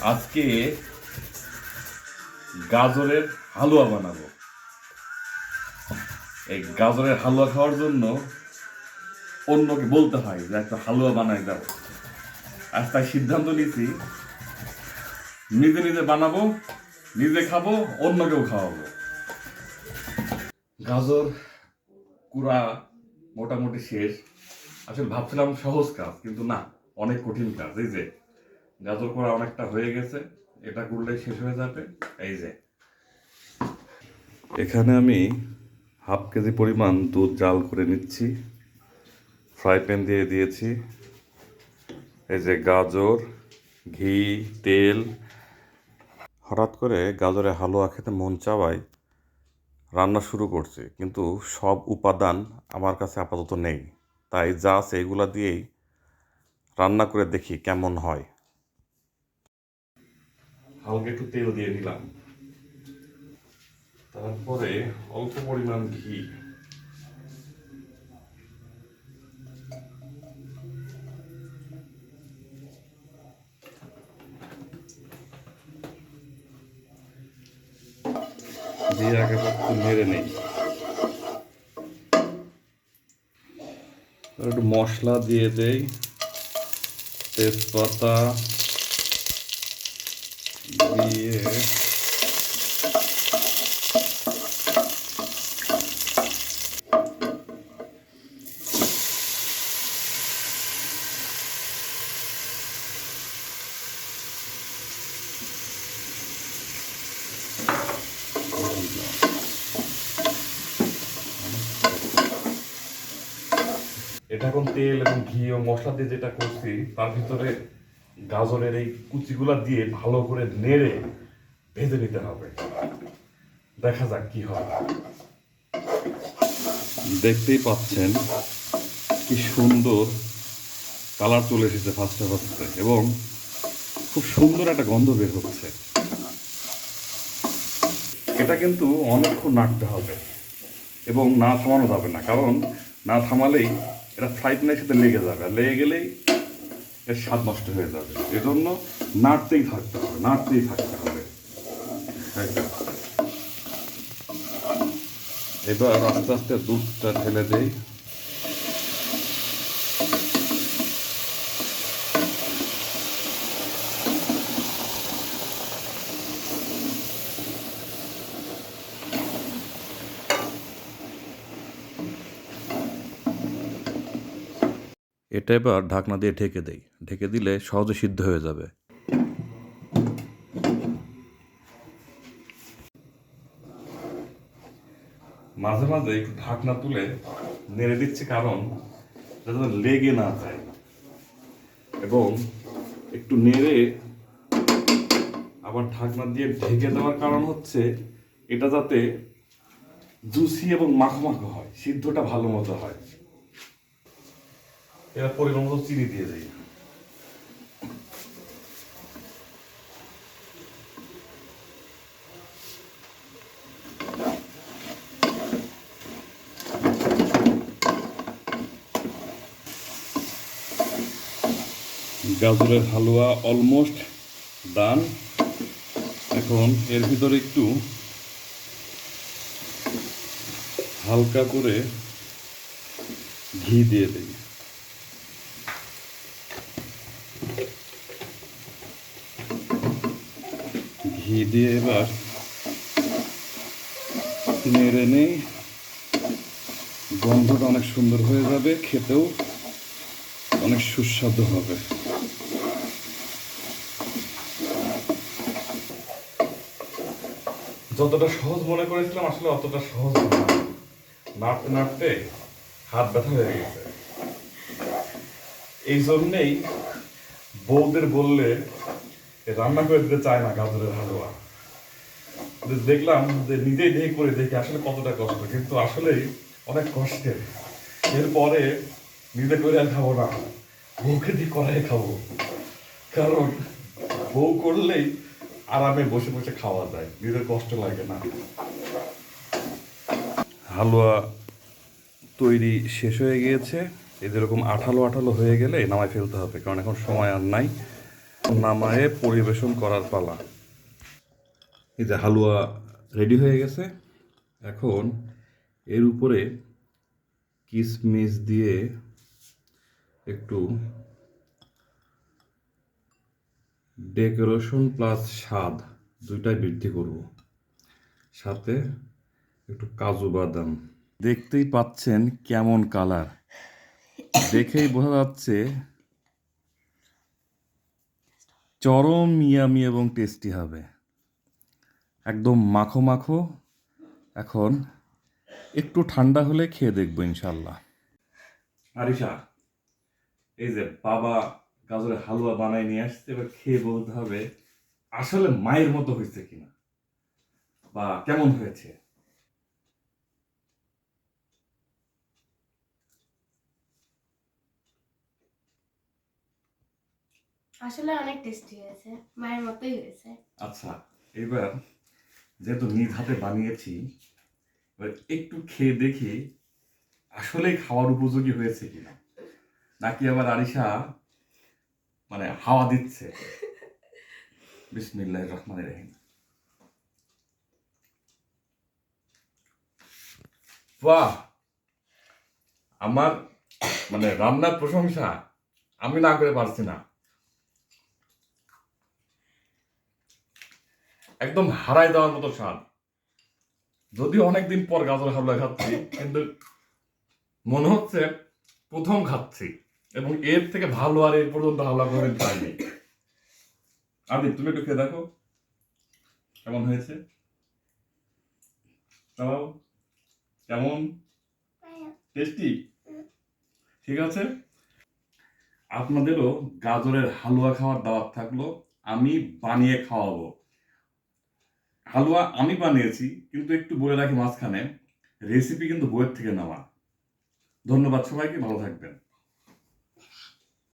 আজকে গাজরের হালুয়া বানাবো। এই গাজরের হালুয়া খাওয়ার জন্য অন্যকে বলতে হয় যে একটা হালুয়া বানাই দাও। আজ তাই সিদ্ধান্ত নিয়েছি নিজে নিজে বানাবো, নিজে খাবো, অন্যকেও খাওয়াবো। গাজর কুড়া মোটামুটি শেষ। আসলে ভাবছিলাম সহজ কাজ, কিন্তু না, অনেক কঠিন কাজ। এই যে গাজর কুড়া অনেকটা হয়ে গেছে, এটা করলেই শেষ হয়ে যাবে। এই যে এখানে আমি হাফ কেজি পরিমাণ দুধ জাল করে নিচ্ছি, ফ্রাই প্যান দিয়ে দিয়েছি। এই যে গাজর, ঘি, তেল। হঠাৎ করে গাজরের হালুয়া খেতে মন চাওয়ায় রান্না শুরু করছি, কিন্তু সব উপাদান আমার কাছে আপাতত নেই। তাই যা আছে এগুলা দিয়েই রান্না করে দেখি কেমন হয়। হালকা একটু তেল দিয়ে দিলাম, তারপরে অল্প পরিমাণ ঘি। দিয়ে আগে একটু নেড়ে নেই। একটু মশলা দিয়ে দেই, তেজপাতা দিয়ে এটা এখন তেল এবং ঘি ও মশলা দিয়ে যেটা করছি, তার ভিতরে গাজরের এই কুচিগুলা দিয়ে ভালো করে নেড়ে ভেজে নিতে হবে। দেখা যাক কি হয়। দেখতেই পাচ্ছেন কি সুন্দর কালার চলে এসেছে ফার্স্টে ফার্স্টে, এবং খুব সুন্দর একটা গন্ধ বের হচ্ছে। এটা কিন্তু অনেকক্ষণ নাড়তে হবে এবং না থামানো যাবে না, কারণ না থামালেই এটা ফ্রাই প্যানের সাথে লেগে যাবে, আর লেগে গেলেই এর স্বাদ নষ্ট হয়ে যাবে। এজন্য নাড়তেই থাকতে হবে, নাড়তেই থাকতে হবে। এবার আস্তে আস্তে দুধটা ঢেলে দেই। এটা এবার ঢাকনা দিয়ে ঢেকে দেই। ঢেকে দিলে সহজে সিদ্ধ হয়ে যাবে। মাঝে মাঝে একটু ঢাকনা তুলে নেড়ে দিচ্ছি, কারণ যাতে লেগে না যায়। এবং একটু নেড়ে আবার ঢাকনা দিয়ে ঢেকে দেওয়ার কারণ হচ্ছে এটা যাতে জুসি এবং মাখো মাখো হয়, সিদ্ধটা ভালো মতো হয়। এবার পরিমাণ মতো চিনি দিয়ে দিই। গাজরের হালুয়া অলমোস্ট ডান। এখন এর ভিতরে একটু হালকা করে ঘি দিয়ে দিই। ঘি দিয়ে এবার নেড়ে নেই। গন্ধটা অনেক সুন্দর হয়ে যাবে, খেতেও অনেক সুস্বাদু হবে। যতটা সহজ মনে করেছিলাম আসলে অতটা সহজ না। নাড়তে নাড়তে হাত ব্যথা হয়ে গেছে। এই জন্যেই বউদের বললে রান্না করে দিতে চায় না গাজরের হালুয়া। দেখলাম যে নিজেই দেখে করে দেখি আসলে কতটা কষ্ট, কিন্তু আসলেই অনেক কষ্টের। এরপরে নিজে করে আর খাবো না, বউকে দিয়ে করাই খাবো। কারণ বউ করলেই আরামে বসে বসে খাওয়া যায়, নিজের কষ্ট লাগে না। হালুয়া তৈরি শেষ হয়ে গিয়েছে। এই যেরকম আঠালো আঠালো হয়ে গেলে নামায় ফেলতে হবে, কারণ এখন সময় আর নাই। নামায়ে পরিবেশন করার পালা। এই যে হালুয়া রেডি হয়ে গেছে। এখন এর উপরে কিশমিশ দিয়ে একটু ডেকোরেশন প্লাস স্বাদ দুইটাই বৃদ্ধি করব, সাথে একটু কাজু বাদাম। দেখতেই পাচ্ছেন কেমন কালার, দেখেই বোঝা যাচ্ছে চরম ইয়ামি এবং টেস্টি হবে, একদম মাখো মাখো। এখন একটু ঠান্ডা হলে খেয়ে দেখবো ইনশাল্লাহ। আরিশা, এই যে বাবা গাজরের হালুয়া বানাই নিয়ে আসছে, এবার খেয়ে বলতে হবে আসলে মায়ের মতো হয়েছে কিনা বা কেমন হয়েছে। আসলে অনেক টেস্টি হয়েছে, মায়ের মতোই হয়েছে। আচ্ছা, এবার যেহেতু নিজ হাতে বানিয়েছি, এবার একটু খেয়ে দেখি আসলে খাওয়ার উপযোগী হয়েছে কিনা, নাকি আবার আরিশা মানে হাওয়া দিচ্ছে। বিসমিল্লাহির রহমানির রহিম। বাহ, আমার মানে রান্নার প্রশংসা আমি না করে পারছি না, একদম হারাই দেওয়ার মতো স্বাদ। যদিও অনেকদিন পর গাজর হালুয়া খাচ্ছি, কিন্তু মনে হচ্ছে প্রথম খাচ্ছি, এবং এর থেকে ভালো আর এর পর্যন্ত হালুয়া কোনোদিন খাইনি। আদি, তুমি একটু খেয়ে দেখো কেমন হয়েছে। তাও কেমন, টেস্টি? ঠিক আছে, আপনাদেরও গাজরের হালুয়া খাওয়ার দাওয়াত থাকলো, আমি বানিয়ে খাওয়াবো। হালুয়া আমি বানিয়েছি, কিন্তু একটু বলে রাখি মাঝখানে, রেসিপি কিন্তু বইয়ের থেকে নেওয়া। ধন্যবাদ সবাইকে, ভালো থাকবেন।